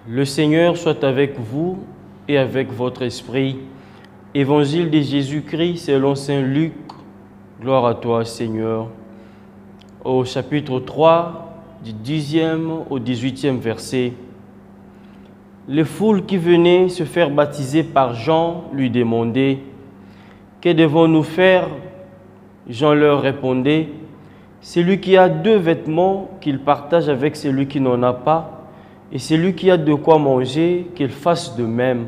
Le Seigneur soit avec vous et avec votre esprit. Évangile de Jésus-Christ selon saint Luc. Gloire à toi, Seigneur. Au chapitre 3, du 10e au 18e verset. Les foules qui venaient se faire baptiser par Jean lui demandaient « Que devons-nous faire ?» Jean leur répondait « Celui qui a 2 vêtements, qu'il partage avec celui qui n'en a pas, et celui qui a de quoi manger, qu'il fasse de même. »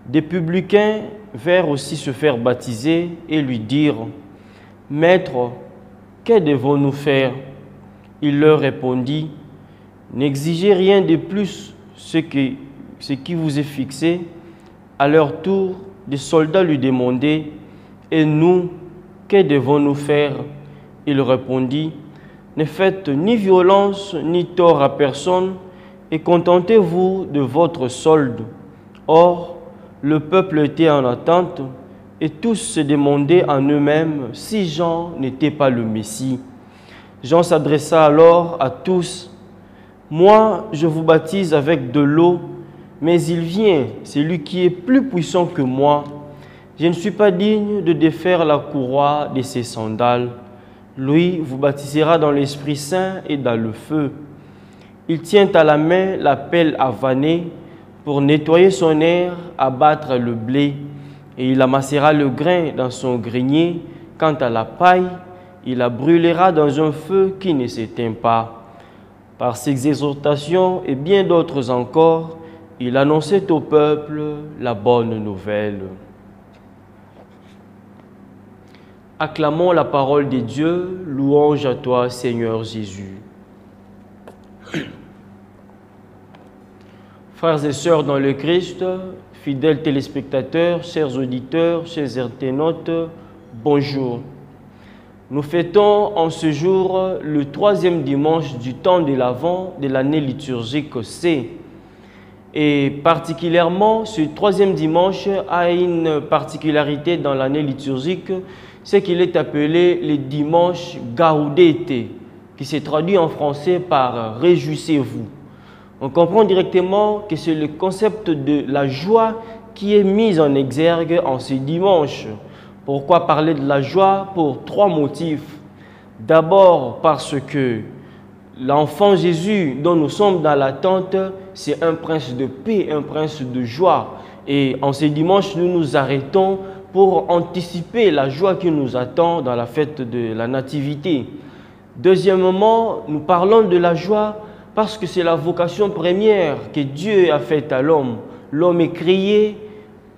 Des publicains vinrent aussi se faire baptiser et lui dirent « Maître, que devons-nous faire ?» Il leur répondit « N'exigez rien de plus ce qui vous est fixé. » À leur tour, des soldats lui demandaient « Et nous, que devons-nous faire ?» Il répondit « Ne faites ni violence ni tort à personne, et contentez-vous de votre solde. » Or, le peuple était en attente, et tous se demandaient en eux-mêmes si Jean n'était pas le Messie. Jean s'adressa alors à tous. « Moi, je vous baptise avec de l'eau, mais il vient, celui qui est plus puissant que moi. Je ne suis pas digne de défaire la courroie de ses sandales. Lui vous baptisera dans l'Esprit Saint et dans le feu. Il tient à la main la pelle à vanner pour nettoyer son aire, abattre le blé, et il amassera le grain dans son grenier. Quant à la paille, il la brûlera dans un feu qui ne s'éteint pas. » Par ces exhortations et bien d'autres encore, il annonçait au peuple la bonne nouvelle. Acclamons la parole de Dieu, louange à toi, Seigneur Jésus. Frères et sœurs dans le Christ, fidèles téléspectateurs, chers auditeurs, chers internautes, bonjour. Nous fêtons en ce jour le 3e dimanche du temps de l'Avent de l'année liturgique C. Et particulièrement, ce 3e dimanche a une particularité dans l'année liturgique, c'est qu'il est appelé le dimanche Gaudete, qui se traduit en français par « Réjouissez-vous ». On comprend directement que c'est le concept de la joie qui est mis en exergue en ce dimanche. Pourquoi parler de la joie? Pour 3 motifs. D'abord parce que l'enfant Jésus dont nous sommes dans l'attente, c'est un prince de paix, un prince de joie. Et en ce dimanche, nous nous arrêtons pour anticiper la joie qui nous attend dans la fête de la Nativité. Deuxièmement, nous parlons de la joie parce que c'est la vocation première que Dieu a faite à l'homme. L'homme est créé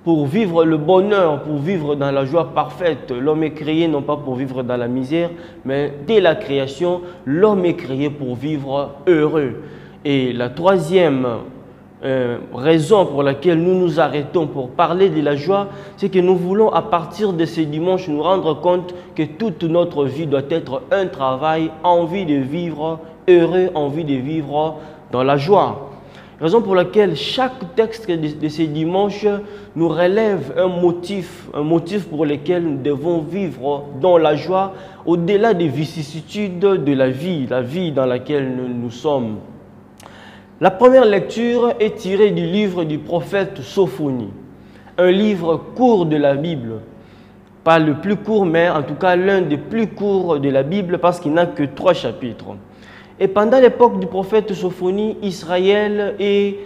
pour vivre le bonheur, pour vivre dans la joie parfaite. L'homme est créé non pas pour vivre dans la misère, mais dès la création, l'homme est créé pour vivre heureux. Et la 3e raison pour laquelle nous nous arrêtons pour parler de la joie, c'est que nous voulons à partir de ce dimanche nous rendre compte que toute notre vie doit être un travail, envie de vivre heureux, envie de vivre dans la joie. Raison pour laquelle chaque texte de ce dimanche nous relève un motif pour lequel nous devons vivre dans la joie au-delà des vicissitudes de la vie dans laquelle nous sommes. La première lecture est tirée du livre du prophète Sophonie, un livre court de la Bible. Pas le plus court, mais en tout cas l'un des plus courts de la Bible parce qu'il n'a que 3 chapitres. Et pendant l'époque du prophète Sophonie, Israël est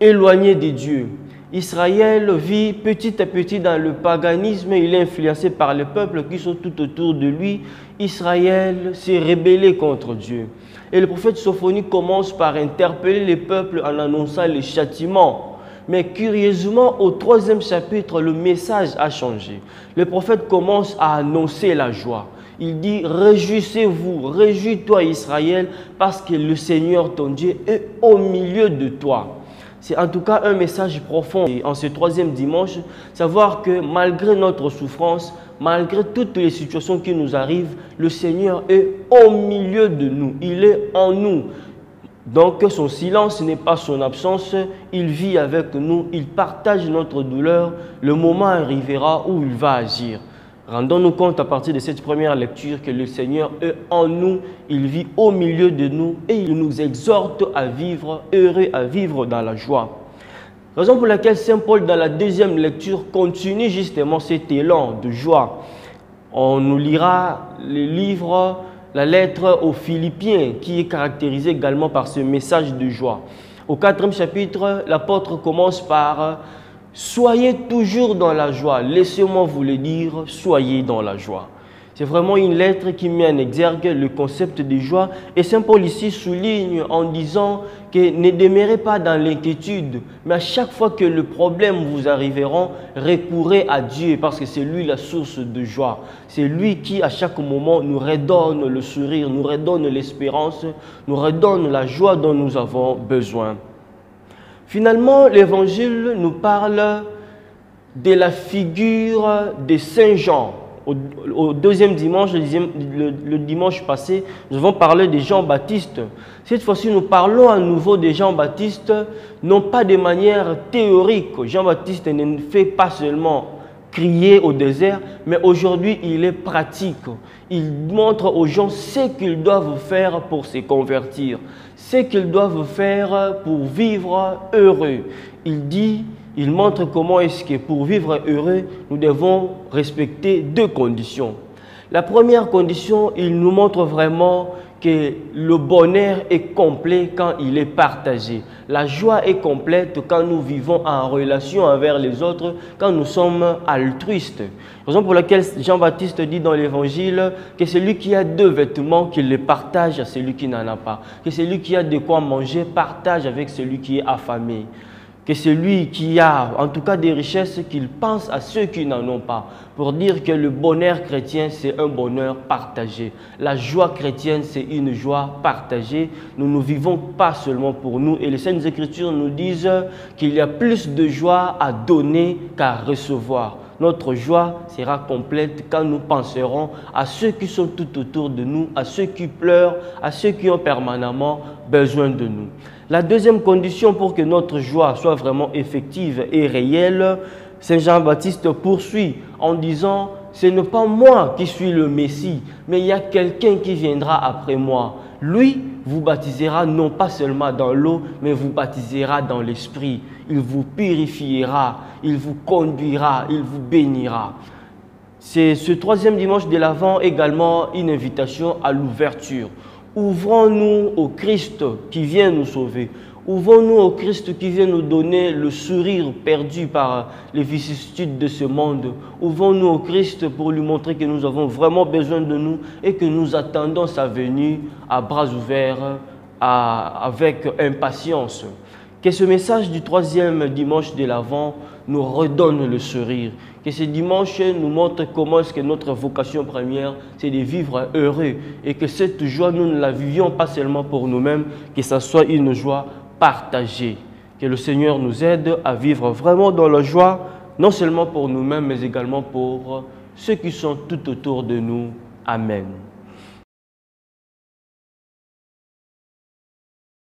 éloigné de Dieu. Israël vit petit à petit dans le paganisme, il est influencé par les peuples qui sont tout autour de lui. Israël s'est rébellé contre Dieu. Et le prophète Sophonie commence par interpeller les peuples en annonçant les châtiments. Mais curieusement, au 3e chapitre, le message a changé. Le prophète commence à annoncer la joie. Il dit « Réjouissez-vous, réjouis-toi Israël, parce que le Seigneur ton Dieu est au milieu de toi. » C'est en tout cas un message profond. Et en ce 3e dimanche, savoir que malgré notre souffrance, malgré toutes les situations qui nous arrivent, le Seigneur est au milieu de nous. Il est en nous. Donc son silence n'est pas son absence. Il vit avec nous. Il partage notre douleur. Le moment arrivera où il va agir. Rendons-nous compte à partir de cette première lecture que le Seigneur est en nous, il vit au milieu de nous et il nous exhorte à vivre heureux, à vivre dans la joie. Raison pour laquelle Saint Paul, dans la deuxième lecture, continue justement cet élan de joie. On nous lira le livre, la lettre aux Philippiens, qui est caractérisée également par ce message de joie. Au 4e chapitre, l'apôtre commence par « Soyez toujours dans la joie ». Laissez-moi vous le dire, soyez dans la joie. C'est vraiment une lettre qui met en exergue le concept de joie. Et Saint Paul ici souligne en disant que ne demeurez pas dans l'inquiétude, mais à chaque fois que le problème vous arriveront, recourez à Dieu parce que c'est lui la source de joie. C'est lui qui à chaque moment nous redonne le sourire, nous redonne l'espérance, nous redonne la joie dont nous avons besoin. Finalement, l'Évangile nous parle de la figure de Saint Jean. Au deuxième dimanche, le dimanche passé, nous avons parlé de Jean-Baptiste. Cette fois-ci, nous parlons à nouveau de Jean-Baptiste, non pas de manière théorique. Jean-Baptiste ne fait pas seulement crier au désert, mais aujourd'hui, il est pratique. Il montre aux gens ce qu'ils doivent faire pour se convertir, ce qu'ils doivent faire pour vivre heureux. Il montre comment est-ce que pour vivre heureux, nous devons respecter deux conditions. La première condition, il nous montre vraiment que le bonheur est complet quand il est partagé. La joie est complète quand nous vivons en relation avec les autres, quand nous sommes altruistes. Raison pour laquelle Jean-Baptiste dit dans l'Évangile que celui qui a 2 vêtements, qu'il les partage à celui qui n'en a pas. Que celui qui a de quoi manger partage avec celui qui est affamé. Que celui qui a en tout cas des richesses, qu'il pense à ceux qui n'en ont pas. Pour dire que le bonheur chrétien, c'est un bonheur partagé. La joie chrétienne, c'est une joie partagée. Nous ne vivons pas seulement pour nous. Et les Saintes Écritures nous disent qu'il y a plus de joie à donner qu'à recevoir. Notre joie sera complète quand nous penserons à ceux qui sont tout autour de nous, à ceux qui pleurent, à ceux qui ont permanemment besoin de nous. La deuxième condition pour que notre joie soit vraiment effective et réelle, Saint Jean-Baptiste poursuit en disant « Ce n'est pas moi qui suis le Messie, mais il y a quelqu'un qui viendra après moi. Lui vous baptisera non pas seulement dans l'eau, mais vous baptisera dans l'Esprit. Il vous purifiera, il vous conduira, il vous bénira. » C'est ce 3e dimanche de l'Avent également une invitation à l'ouverture. Ouvrons-nous au Christ qui vient nous sauver. Ouvrons-nous au Christ qui vient nous donner le sourire perdu par les vicissitudes de ce monde. Ouvrons-nous au Christ pour lui montrer que nous avons vraiment besoin de nous et que nous attendons sa venue à bras ouverts, avec impatience. Que ce message du 3e dimanche de l'Avent nous redonne le sourire. Que ce dimanche nous montre comment est-ce que notre vocation première, c'est de vivre heureux. Et que cette joie, nous ne la vivions pas seulement pour nous-mêmes, que ce soit une joie partagée. Que le Seigneur nous aide à vivre vraiment dans la joie, non seulement pour nous-mêmes, mais également pour ceux qui sont tout autour de nous. Amen.